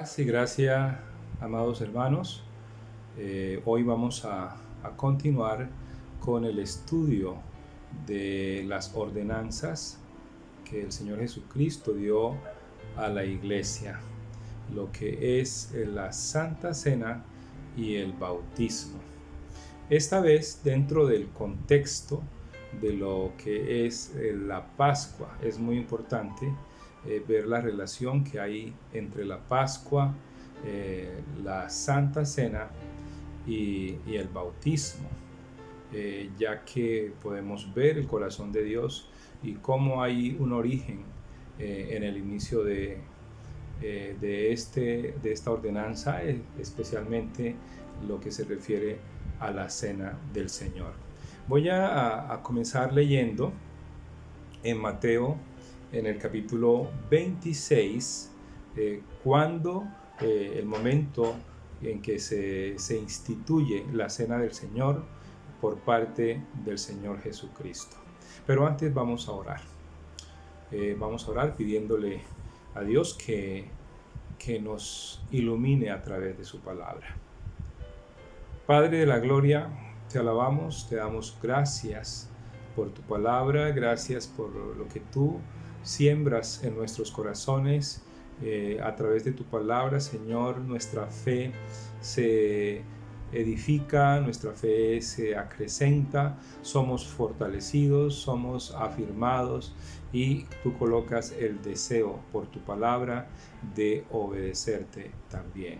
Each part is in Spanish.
Paz y gracia, amados hermanos. Hoy vamos a continuar con el estudio de las ordenanzas que el Señor Jesucristo dio a la iglesia, lo que es la Santa Cena y el bautismo. Esta vez dentro del contexto de lo que es la Pascua. Es muy importante ver la relación que hay entre la Pascua, la Santa Cena y el bautismo, ya que podemos ver el corazón de Dios y cómo hay un origen en el inicio de esta ordenanza, especialmente lo que se refiere a la Cena del Señor. Voy a comenzar leyendo en Mateo, en el capítulo 26, cuando el momento en que se instituye la Cena del Señor por parte del Señor Jesucristo. Pero antes vamos a orar. Vamos a orar pidiéndole a Dios que nos ilumine a través de su palabra. Padre de la gloria, te alabamos, te damos gracias por tu palabra, gracias por lo que tú siembras en nuestros corazones. A través de tu palabra, Señor, nuestra fe se edifica, nuestra fe se acrecenta, somos fortalecidos, somos afirmados y tú colocas el deseo por tu palabra de obedecerte también.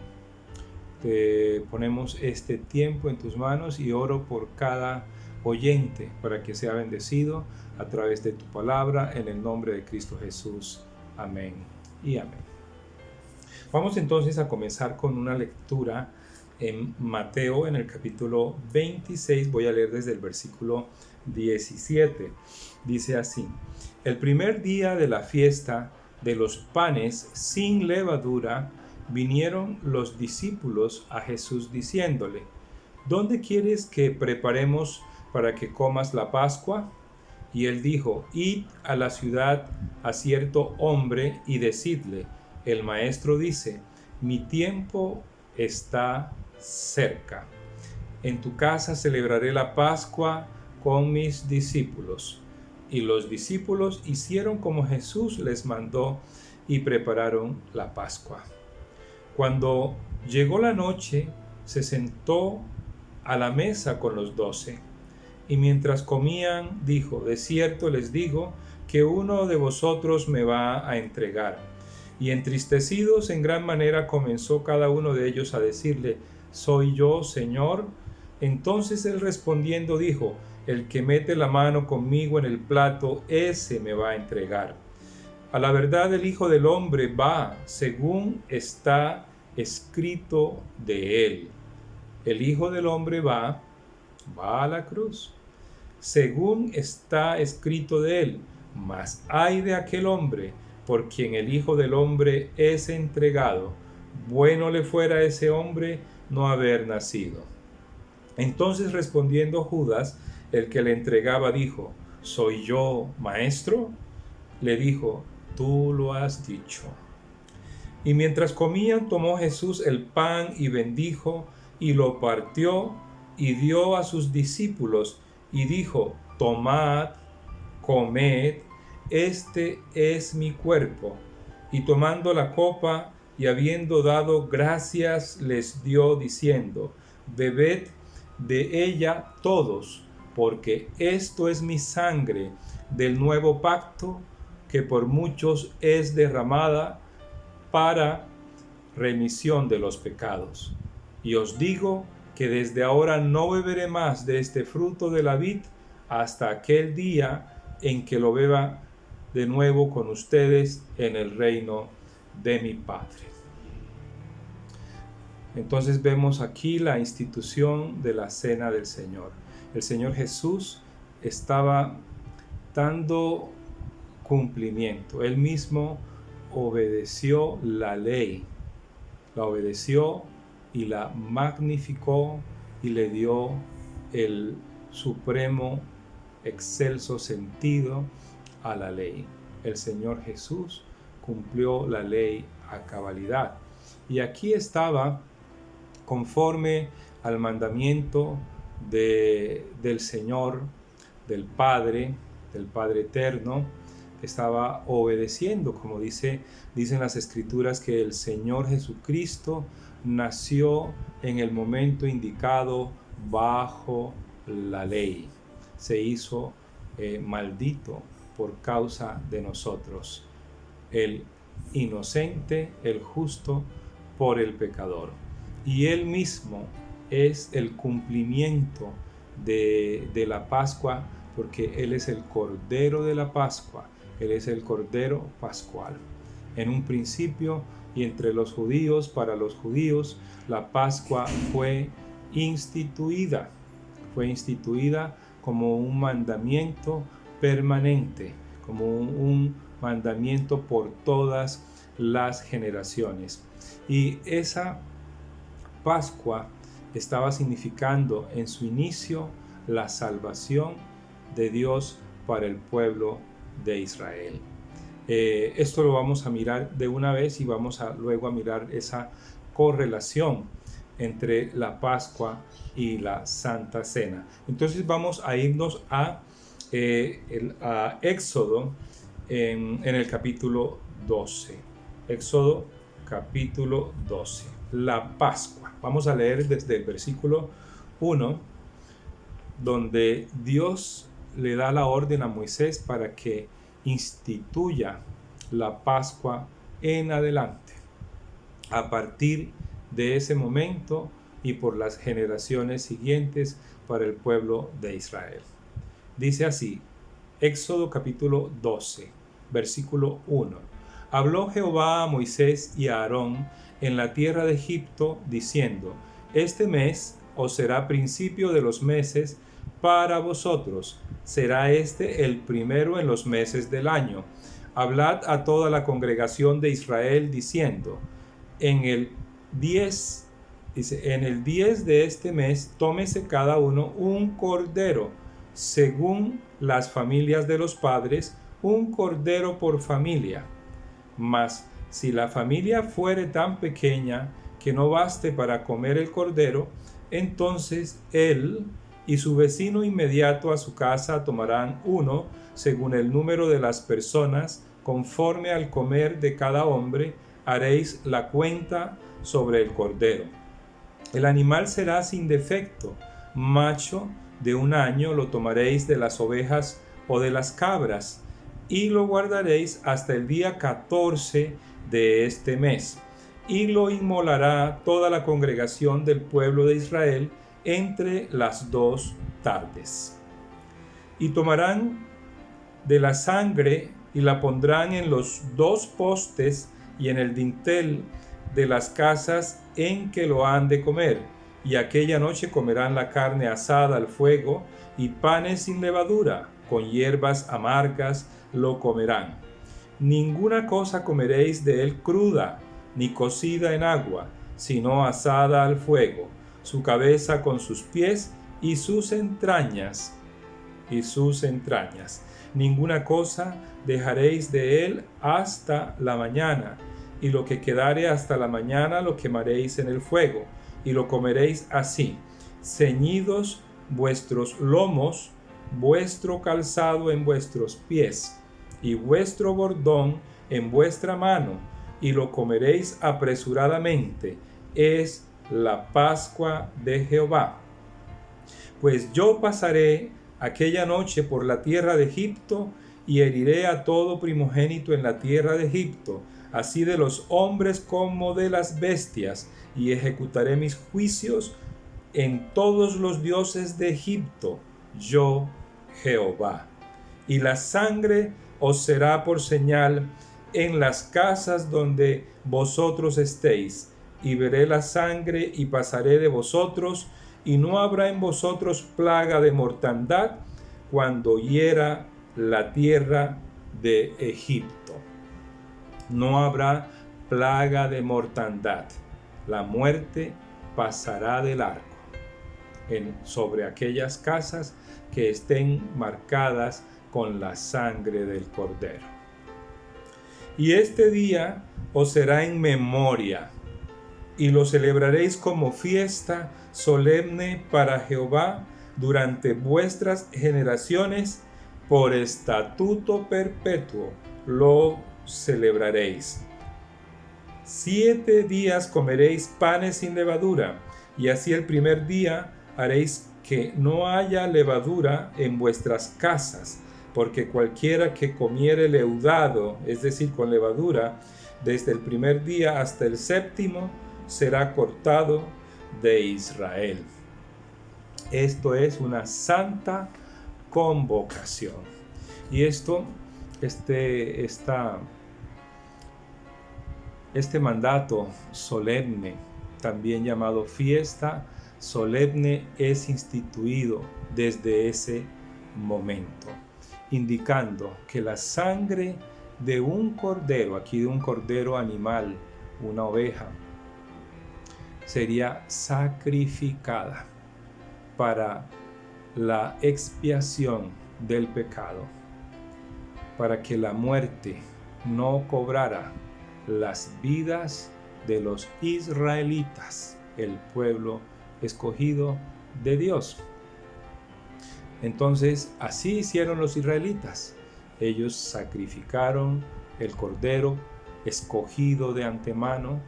Te ponemos este tiempo en tus manos y oro por cada oyente para que sea bendecido a través de tu palabra, en el nombre de Cristo Jesús. Amén y amén. Vamos entonces a comenzar con una lectura en Mateo, en el capítulo 26. Voy a leer desde el versículo 17. Dice así: el primer día de la fiesta de los panes sin levadura, vinieron los discípulos a Jesús diciéndole: ¿dónde quieres que preparemos para que comas la Pascua? Y él dijo: id a la ciudad a cierto hombre y decidle: el maestro dice, mi tiempo está cerca. En tu casa celebraré la Pascua con mis discípulos. Y los discípulos hicieron como Jesús les mandó y prepararon la Pascua. Cuando llegó la noche, se sentó a la mesa con los 12, y mientras comían, dijo: de cierto les digo que uno de vosotros me va a entregar. Y entristecidos en gran manera comenzó cada uno de ellos a decirle: ¿soy yo, Señor? Entonces él respondiendo dijo: el que mete la mano conmigo en el plato, ese me va a entregar. A la verdad, el Hijo del Hombre va según está escrito de él. El Hijo del Hombre va a la cruz, según está escrito de él. Mas ay de aquel hombre por quien el Hijo del Hombre es entregado. Bueno le fuera a ese hombre no haber nacido. Entonces respondiendo Judas, el que le entregaba, dijo: ¿soy yo, maestro? Le dijo: tú lo has dicho. Y mientras comían, tomó Jesús el pan y bendijo, y lo partió, y dio a sus discípulos, y dijo: tomad, comed, este es mi cuerpo. Y tomando la copa, y habiendo dado gracias, les dio, diciendo: bebed de ella todos, porque esto es mi sangre del nuevo pacto, que por muchos es derramada para remisión de los pecados. Y os digo que desde ahora no beberé más de este fruto de la vid hasta aquel día en que lo beba de nuevo con ustedes en el reino de mi Padre. Entonces vemos aquí la institución de la Cena del Señor. El Señor Jesús estaba dando cumplimiento. Él mismo obedeció la ley, la obedeció y la magnificó y le dio el supremo, excelso sentido a la ley. El Señor Jesús cumplió la ley a cabalidad. Y aquí estaba conforme al mandamiento del Señor, del Padre Eterno. Estaba obedeciendo, como dicen las Escrituras, que el Señor Jesucristo nació en el momento indicado bajo la ley. Se hizo maldito por causa de nosotros, el inocente, el justo por el pecador. Y Él mismo es el cumplimiento de la Pascua, porque Él es el Cordero de la Pascua, Él es el Cordero Pascual. En un principio y entre los judíos, para los judíos, la Pascua fue instituida como un mandamiento permanente, como un mandamiento por todas las generaciones. Y esa Pascua estaba significando en su inicio la salvación de Dios para el pueblo de Israel. Esto lo vamos a mirar de una vez y vamos luego a mirar esa correlación entre la Pascua y la Santa Cena. Entonces vamos a irnos a Éxodo en el capítulo 12. Éxodo capítulo 12. La Pascua. Vamos a leer desde el versículo 1, donde Dios le da la orden a Moisés para que instituya la Pascua en adelante. A partir de ese momento y por las generaciones siguientes para el pueblo de Israel. Dice así, Éxodo capítulo 12, versículo 1. Habló Jehová a Moisés y a Aarón en la tierra de Egipto, diciendo, este mes os será principio de los meses para vosotros, será este el primero en los meses del año. Hablad a toda la congregación de Israel, diciendo, en el 10 de este mes, tómese cada uno un cordero, según las familias de los padres, un cordero por familia. Mas si la familia fuere tan pequeña que no baste para comer el cordero, entonces él y su vecino inmediato a su casa tomarán uno, según el número de las personas, conforme al comer de cada hombre, haréis la cuenta sobre el cordero. El animal será sin defecto, macho de 1 año, lo tomaréis de las ovejas o de las cabras, y lo guardaréis hasta el día 14 de este mes, y lo inmolará toda la congregación del pueblo de Israel entre las 2 tardes. Y tomarán de la sangre y la pondrán en los 2 postes y en el dintel de las casas en que lo han de comer, y aquella noche comerán la carne asada al fuego y panes sin levadura, con hierbas amargas lo comerán. Ninguna cosa comeréis de él cruda, ni cocida en agua, sino asada al fuego, su cabeza con sus pies y sus entrañas. Ninguna cosa dejaréis de él hasta la mañana, y lo que quedare hasta la mañana lo quemaréis en el fuego, y lo comeréis así, ceñidos vuestros lomos, vuestro calzado en vuestros pies, y vuestro bordón en vuestra mano, y lo comeréis apresuradamente. Es la Pascua de Jehová. Pues yo pasaré aquella noche por la tierra de Egipto, y heriré a todo primogénito en la tierra de Egipto, así de los hombres como de las bestias, y ejecutaré mis juicios en todos los dioses de Egipto, yo Jehová. Y la sangre os será por señal en las casas donde vosotros estéis, y veré la sangre y pasaré de vosotros, y no habrá en vosotros plaga de mortandad cuando hiera la tierra de Egipto. No habrá plaga de mortandad. La muerte pasará del arco sobre aquellas casas que estén marcadas con la sangre del Cordero. Y este día os será en memoria. y lo celebraréis como fiesta solemne para Jehová durante vuestras generaciones, por estatuto perpetuo lo celebraréis. 7 días comeréis panes sin levadura, y así el primer día haréis que no haya levadura en vuestras casas, porque cualquiera que comiere leudado, es decir, con levadura, desde el primer día hasta el séptimo, será cortado de Israel. Esto es una santa convocación. Y este mandato solemne, también llamado fiesta solemne, es instituido desde ese momento, indicando que la sangre de un cordero, aquí de un cordero animal, una oveja, sería sacrificada para la expiación del pecado, para que la muerte no cobrara las vidas de los israelitas, el pueblo escogido de Dios. Entonces, así hicieron los israelitas. Ellos sacrificaron el cordero escogido de antemano,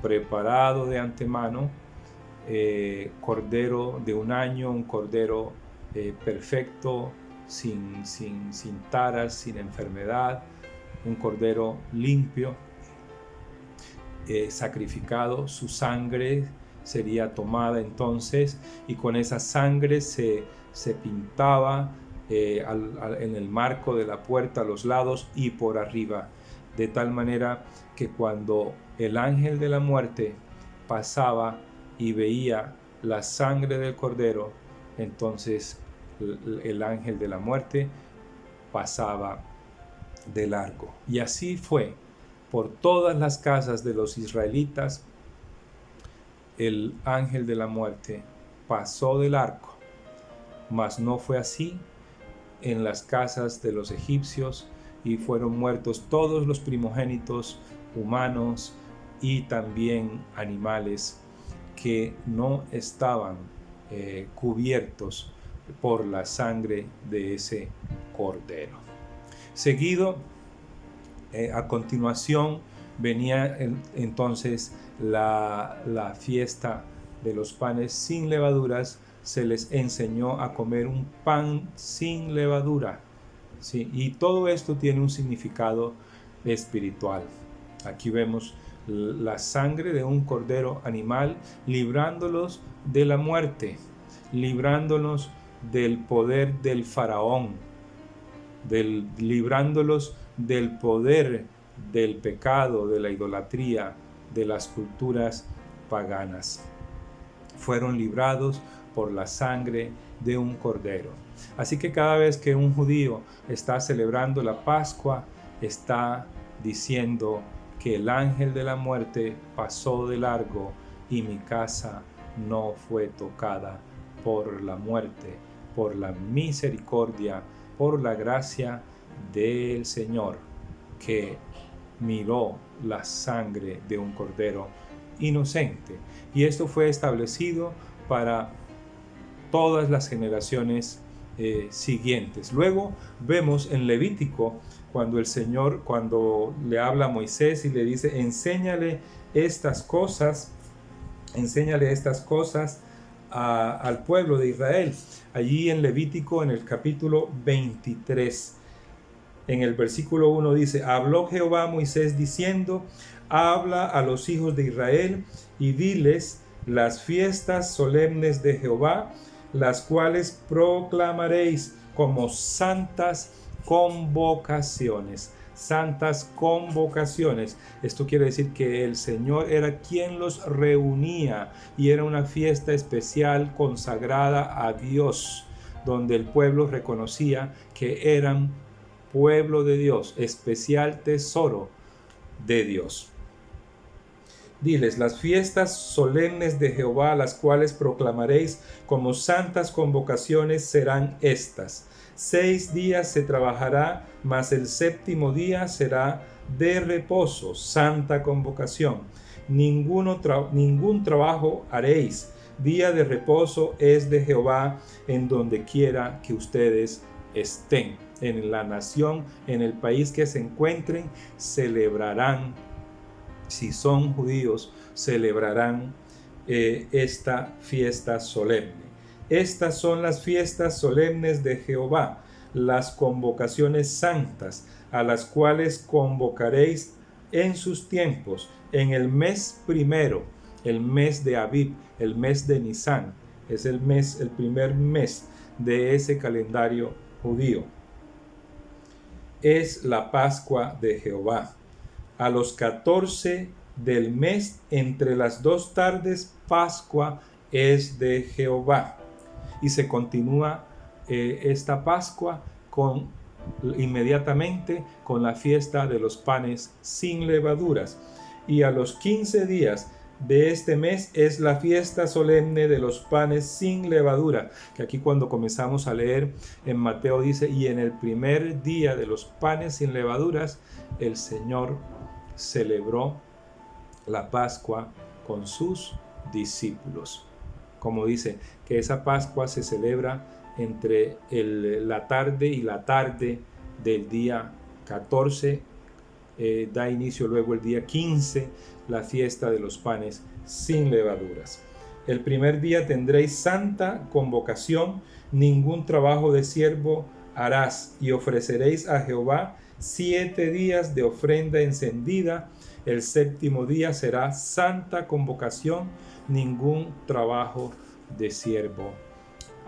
preparado de antemano, cordero de un año, un cordero perfecto, sin taras, sin enfermedad, un cordero limpio, sacrificado. Su sangre sería tomada entonces, y con esa sangre se pintaba en el marco de la puerta, a los lados y por arriba, de tal manera que cuando el ángel de la muerte pasaba y veía la sangre del cordero, entonces el ángel de la muerte pasaba de largo. Y así fue por todas las casas de los israelitas. El ángel de la muerte pasó del arco, mas no fue así en las casas de los egipcios, y fueron muertos todos los primogénitos humanos y también animales que no estaban cubiertos por la sangre de ese cordero. Seguido, a continuación, venía entonces la fiesta de los panes sin levaduras. Se les enseñó a comer un pan sin levadura, ¿sí? Y todo esto tiene un significado espiritual. Aquí vemos la sangre de un cordero animal, librándolos de la muerte, librándolos del poder del faraón, librándolos del poder del pecado, de la idolatría, de las culturas paganas. Fueron librados por la sangre de un cordero. Así que cada vez que un judío está celebrando la Pascua, está diciendo que el ángel de la muerte pasó de largo y mi casa no fue tocada por la muerte, por la misericordia, por la gracia del Señor, que miró la sangre de un cordero inocente. Y esto fue establecido para todas las generaciones siguientes. Luego vemos en Levítico, cuando el Señor, cuando le habla a Moisés y le dice, enséñale estas cosas al pueblo de Israel. Allí en Levítico, en el capítulo 23, en el versículo 1 dice, habló Jehová a Moisés diciendo, habla a los hijos de Israel y diles las fiestas solemnes de Jehová, las cuales proclamaréis como santas convocaciones. Santas convocaciones. Esto quiere decir que el Señor era quien los reunía, y era una fiesta especial consagrada a Dios, donde el pueblo reconocía que eran pueblo de Dios, especial tesoro de Dios. Diles, las fiestas solemnes de Jehová, las cuales proclamaréis como santas convocaciones, serán estas. 6 días se trabajará, mas el séptimo día será de reposo, santa convocación. ningún trabajo haréis. Día de reposo es de Jehová en donde quiera que ustedes estén. En la nación, en el país que se encuentren, celebrarán, si son judíos, celebrarán esta fiesta solemne. Estas son las fiestas solemnes de Jehová, las convocaciones santas, a las cuales convocaréis en sus tiempos, en el mes primero, el mes de Abib, el mes de Nisán, es el primer mes de ese calendario judío. Es la Pascua de Jehová. A los 14 del mes, entre las 2 tardes, Pascua es de Jehová. Y se continúa esta Pascua inmediatamente con la fiesta de los panes sin levaduras. Y a los 15 días de este mes es la fiesta solemne de los panes sin levadura, que aquí cuando comenzamos a leer en Mateo dice, y en el primer día de los panes sin levaduras, el Señor celebró la Pascua con sus discípulos. Como dice, que esa Pascua se celebra entre la tarde y la tarde del día 14, da inicio luego el día 15, la fiesta de los panes sin levaduras. El primer día tendréis santa convocación, ningún trabajo de siervo harás, y ofreceréis a Jehová 7 días de ofrenda encendida. El séptimo día será santa convocación, ningún trabajo de siervo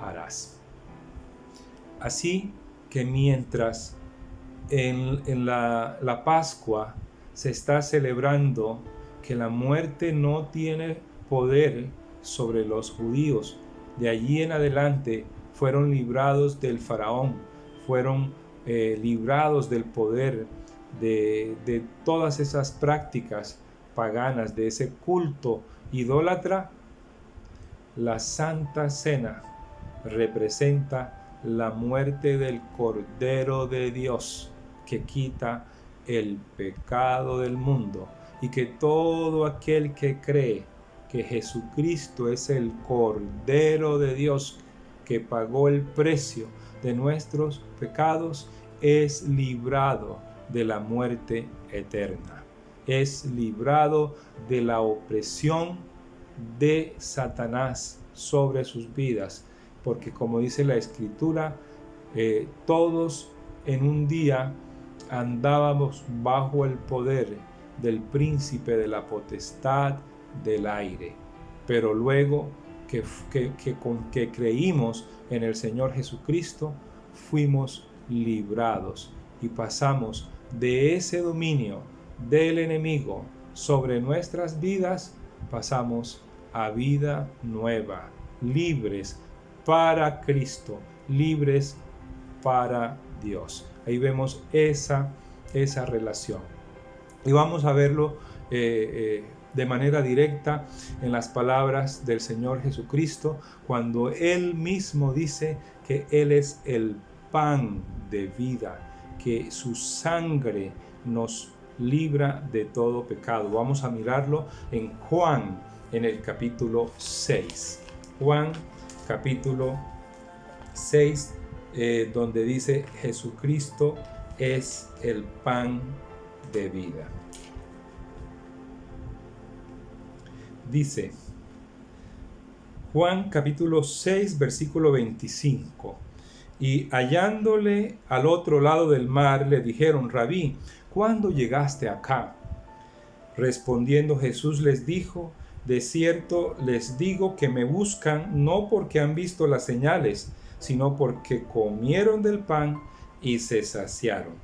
harás. Así que mientras en la Pascua se está celebrando que la muerte no tiene poder sobre los judíos, de allí en adelante fueron librados del faraón, fueron librados del poder de todas esas prácticas paganas, de ese culto idólatra. La Santa Cena representa la muerte del Cordero de Dios que quita el pecado del mundo, y que todo aquel que cree que Jesucristo es el Cordero de Dios que pagó el precio de nuestros pecados es librado de la muerte eterna, es librado de la opresión de Satanás sobre sus vidas, porque como dice la Escritura, todos en un día andábamos bajo el poder del príncipe de la potestad del aire, pero luego que creímos en el Señor Jesucristo, fuimos librados y pasamos de ese dominio del enemigo sobre nuestras vidas, pasamos a vida nueva, libres para Cristo, libres para Dios. Ahí vemos esa relación. Y vamos a verlo de manera directa en las palabras del Señor Jesucristo, cuando Él mismo dice que Él es el pan de vida, que su sangre nos libra de todo pecado. Vamos a mirarlo en Juan, en el capítulo 6. Juan, capítulo 6, donde dice Jesucristo es el pan de vida. Dice Juan capítulo 6 versículo 25: y hallándole al otro lado del mar le dijeron: Rabí, ¿cuándo llegaste acá? Respondiendo Jesús les dijo: de cierto les digo que me buscan no porque han visto las señales, sino porque comieron del pan y se saciaron.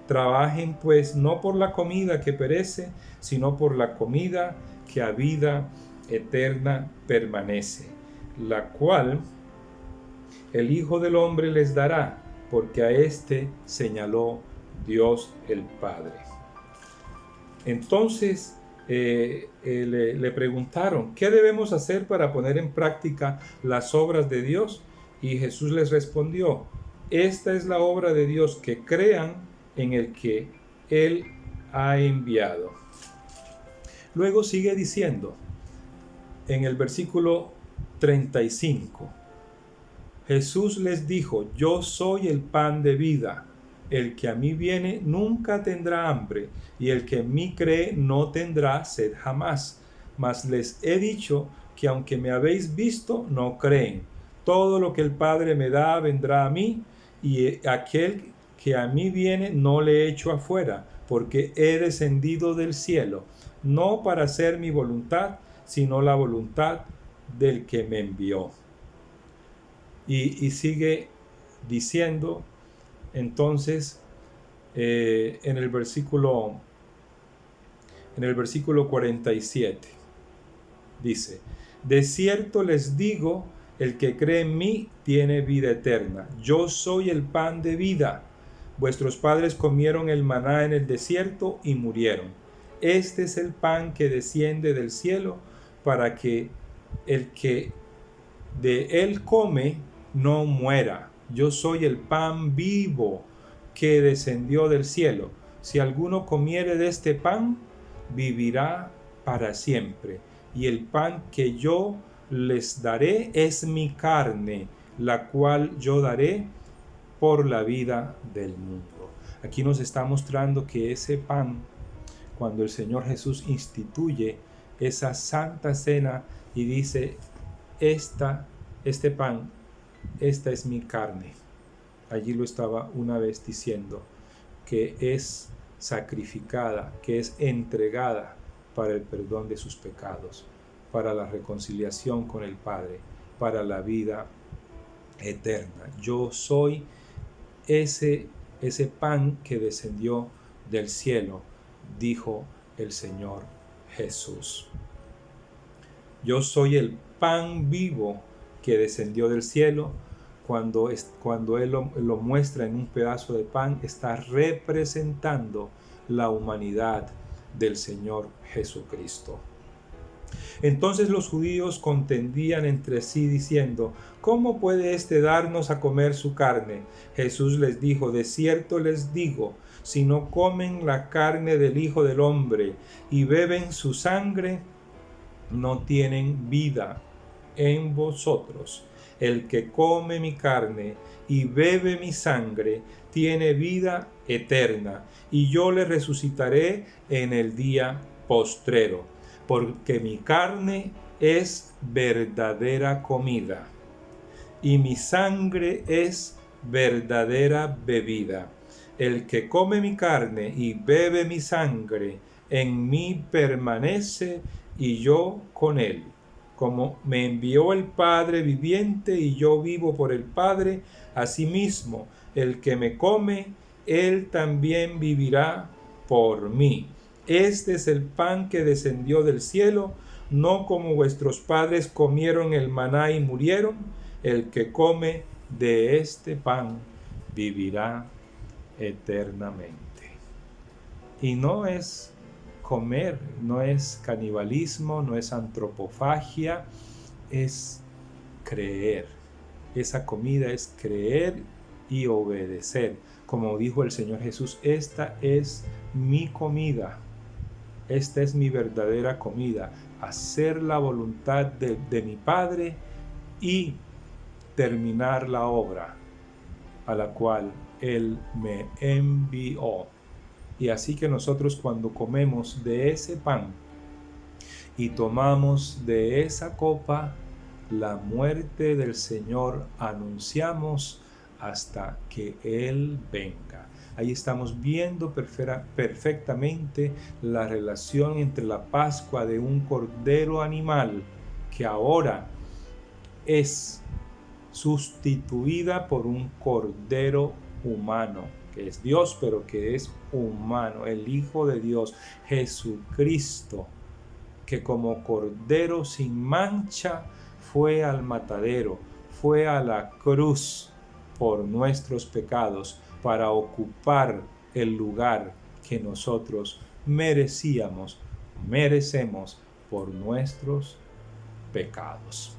Trabajen pues no por la comida que perece, sino por la comida que a vida eterna permanece, la cual el Hijo del Hombre les dará, porque a éste señaló Dios el Padre. Entonces le preguntaron: ¿qué debemos hacer para poner en práctica las obras de Dios? Y Jesús les respondió: esta es la obra de Dios, que crean en el que Él ha enviado. Luego sigue diciendo en el versículo 35, Jesús les dijo: yo soy el pan de vida. El que a mí viene nunca tendrá hambre, y el que en mí cree no tendrá sed jamás. Mas les he dicho que aunque me habéis visto, no creen. Todo lo que el Padre me da vendrá a mí, y aquel que a mí viene no le echo afuera, porque he descendido del cielo, no para hacer mi voluntad, sino la voluntad del que me envió. Y sigue diciendo entonces en el versículo 47, dice: de cierto les digo, el que cree en mí tiene vida eterna. Yo soy el pan de vida. Vuestros padres comieron el maná en el desierto y murieron. Este es el pan que desciende del cielo, para que el que de él come no muera. Yo soy el pan vivo que descendió del cielo. Si alguno comiere de este pan, vivirá para siempre. Y el pan que yo les daré es mi carne, la cual yo daré por la vida del mundo. Aquí nos está mostrando que ese pan, cuando el Señor Jesús instituye esa santa cena y dice: este pan, esta es mi carne. Allí lo estaba una vez diciendo, que es sacrificada, que es entregada para el perdón de sus pecados, para la reconciliación con el Padre, para la vida eterna. Yo soy ese pan que descendió del cielo, dijo el Señor Jesús. Yo soy el pan vivo que descendió del cielo. Cuando Él lo muestra en un pedazo de pan, está representando la humanidad del Señor Jesucristo. Entonces los judíos contendían entre sí diciendo: ¿cómo puede éste darnos a comer su carne? Jesús les dijo: de cierto les digo, si no comen la carne del Hijo del Hombre y beben su sangre, no tienen vida en vosotros. El que come mi carne y bebe mi sangre tiene vida eterna, y yo le resucitaré en el día postrero, porque mi carne es verdadera comida y mi sangre es verdadera bebida. El que come mi carne y bebe mi sangre, en mí permanece y yo con él. Como me envió el Padre viviente y yo vivo por el Padre, asimismo el que me come, él también vivirá por mí. Este es el pan que descendió del cielo, no como vuestros padres comieron el maná y murieron. El que come de este pan vivirá eternamente. Y no es comer, no es canibalismo, no es antropofagia, es creer. Esa comida es creer y obedecer. Como dijo el Señor Jesús: esta es mi comida, esta es mi verdadera comida, hacer la voluntad de mi Padre y terminar la obra a la cual Él me envió. Y así que nosotros, cuando comemos de ese pan y tomamos de esa copa, la muerte del Señor anunciamos hasta que Él venga. Ahí estamos viendo perfectamente la relación entre la Pascua de un cordero animal, que ahora es sustituida por un cordero humano, que es Dios, pero que es humano, el Hijo de Dios, Jesucristo, que como cordero sin mancha fue al matadero, fue a la cruz por nuestros pecados, para ocupar el lugar que nosotros merecemos por nuestros pecados.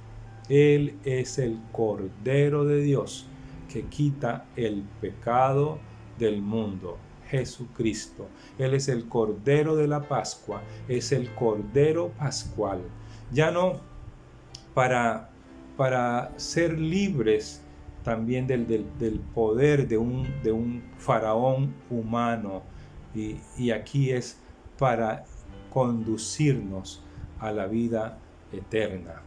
Él es el Cordero de Dios que quita el pecado del mundo. Jesucristo. Él es el Cordero de la Pascua, es el Cordero Pascual. Ya no para ser libres también del poder de un faraón humano. Y aquí es para conducirnos a la vida eterna,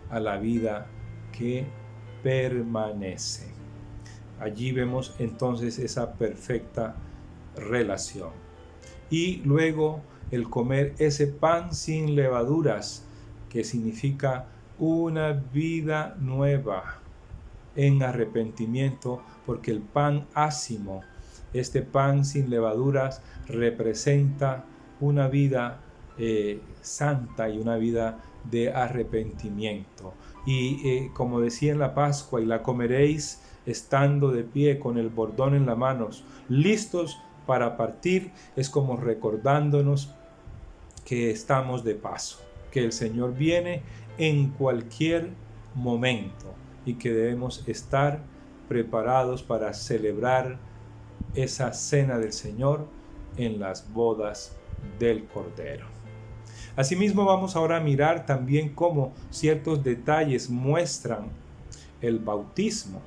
a la vida que permanece. Allí vemos entonces esa perfecta relación. Y luego el comer ese pan sin levaduras, que significa una vida nueva en arrepentimiento, porque el pan ácimo, este pan sin levaduras, representa una vida santa y una vida de arrepentimiento. Y como decía en la Pascua, y la comeréis estando de pie con el bordón en las manos, listos para partir, es como recordándonos que estamos de paso, que el Señor viene en cualquier momento y que debemos estar preparados para celebrar esa cena del Señor en las bodas del Cordero. Asimismo, vamos ahora a mirar también cómo ciertos detalles muestran el bautismo.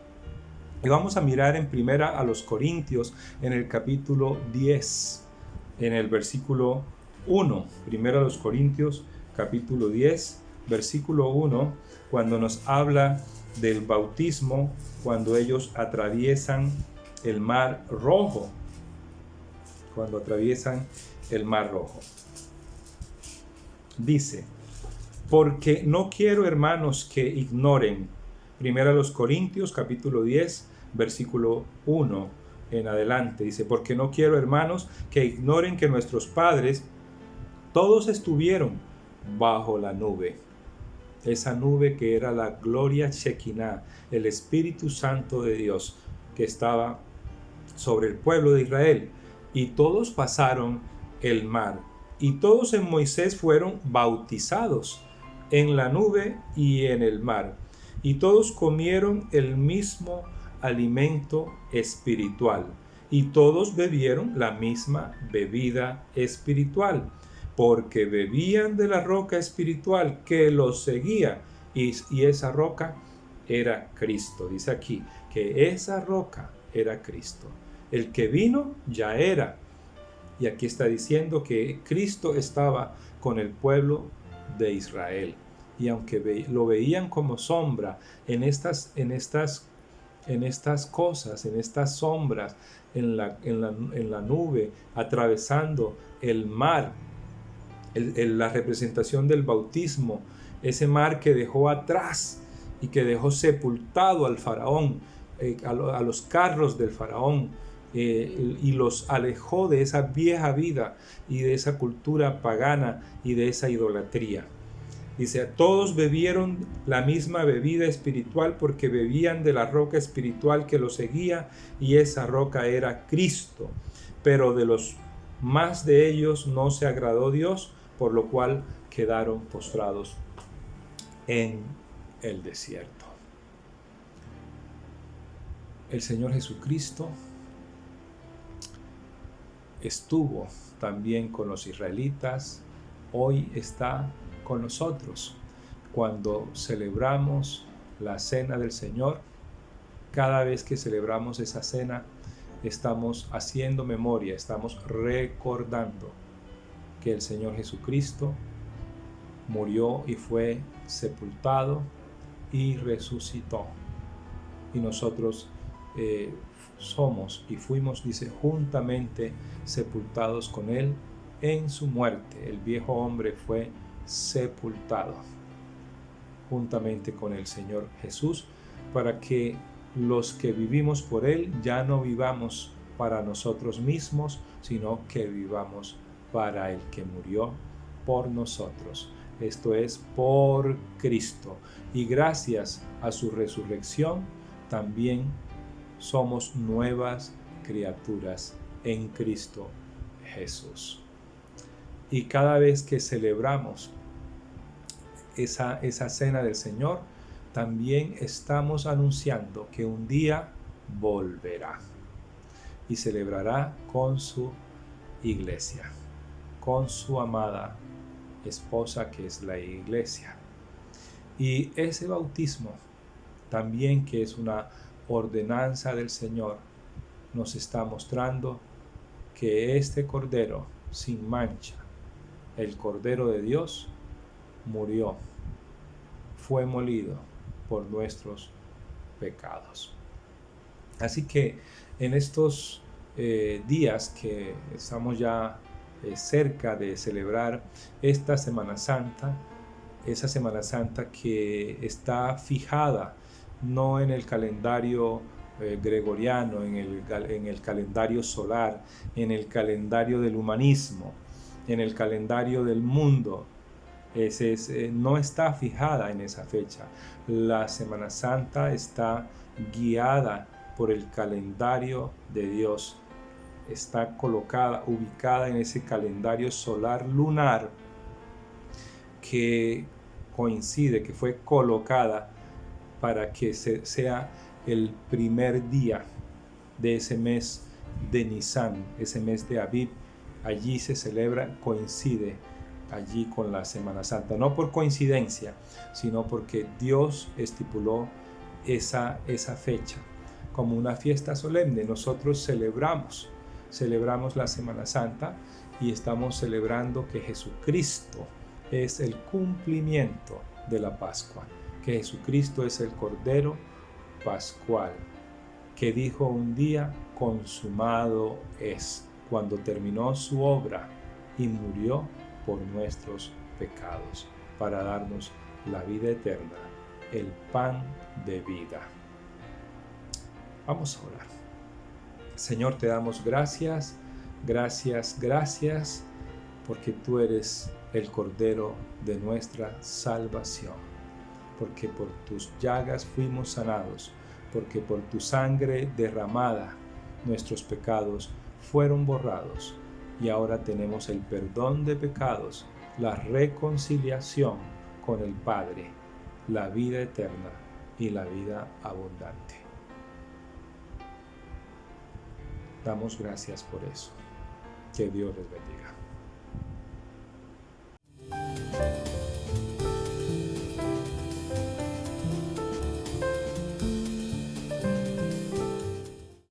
Y vamos a mirar en primera a los Corintios, en el capítulo 10, en el versículo 1. Primero a los Corintios, capítulo 10, versículo 1, cuando nos habla del bautismo, cuando ellos atraviesan el Mar Rojo. Cuando atraviesan el Mar Rojo. Dice: porque no quiero, hermanos, que ignoren. Primero a los Corintios, capítulo 10, versículo 1 en adelante. Dice: porque no quiero, hermanos, que ignoren que nuestros padres todos estuvieron bajo la nube. Esa nube que era la gloria Shekinah, el Espíritu Santo de Dios que estaba sobre el pueblo de Israel. Y todos pasaron el mar. Y todos en Moisés fueron bautizados en la nube y en el mar. Y todos comieron el mismo alimento espiritual. Y todos bebieron la misma bebida espiritual, porque bebían de la roca espiritual que los seguía. Y esa roca era Cristo. Dice aquí que esa roca era Cristo. El que vino ya era. Y aquí está diciendo que Cristo estaba con el pueblo de Israel. Y aunque lo veían como sombra en estas cosas, en estas sombras, en la nube, atravesando el mar, la representación del bautismo, ese mar que dejó atrás y que dejó sepultado al faraón, a los carros del faraón, y los alejó de esa vieja vida y de esa cultura pagana y de esa idolatría. Dice: todos bebieron la misma bebida espiritual, porque bebían de la roca espiritual que los seguía, y esa roca era Cristo. Pero de los más de ellos no se agradó Dios, por lo cual quedaron postrados en el desierto. El Señor Jesucristo estuvo también con los israelitas, hoy está con nosotros. Cuando celebramos la cena del Señor, cada vez que celebramos esa cena, estamos haciendo memoria, estamos recordando que el Señor Jesucristo murió y fue sepultado y resucitó. Y nosotros somos y fuimos, dice, juntamente sepultados con Él en su muerte. El viejo hombre fue sepultado juntamente con el Señor Jesús, para que los que vivimos por Él ya no vivamos para nosotros mismos, sino que vivamos para el que murió por nosotros. Esto es, por Cristo. Y gracias a su resurrección, también somos nuevas criaturas en Cristo Jesús. Y cada vez que celebramos esa cena del Señor, también estamos anunciando que un día volverá. y celebrará con su iglesia, con su amada esposa que es la iglesia. Y ese bautismo también, que es una ordenanza del Señor, nos está mostrando que este Cordero sin mancha, el Cordero de Dios, murió, fue molido por nuestros pecados. Así que en estos días que estamos ya cerca de celebrar esta Semana Santa, esa Semana Santa que está fijada no en el calendario gregoriano, en el calendario solar, en el calendario del humanismo, en el calendario del mundo. No está fijada en esa fecha. La Semana Santa está guiada por el calendario de Dios. Está ubicada en ese calendario solar lunar que coincide, que fue colocada para que sea el primer día de ese mes de Nisan, ese mes de Aviv. Allí se celebra, coincide allí con la Semana Santa, no por coincidencia, sino porque Dios estipuló esa fecha como una fiesta solemne. Nosotros celebramos la Semana Santa y estamos celebrando que Jesucristo es el cumplimiento de la Pascua, que Jesucristo es el Cordero Pascual, que dijo un día: consumado es, cuando terminó su obra y murió por nuestros pecados, para darnos la vida eterna, el pan de vida. Vamos a orar. Señor, te damos gracias, porque tú eres el Cordero de nuestra salvación, porque por tus llagas fuimos sanados, porque por tu sangre derramada nuestros pecados fueron borrados, y ahora tenemos el perdón de pecados, la reconciliación con el Padre, la vida eterna y la vida abundante. Damos gracias por eso. Que Dios les bendiga.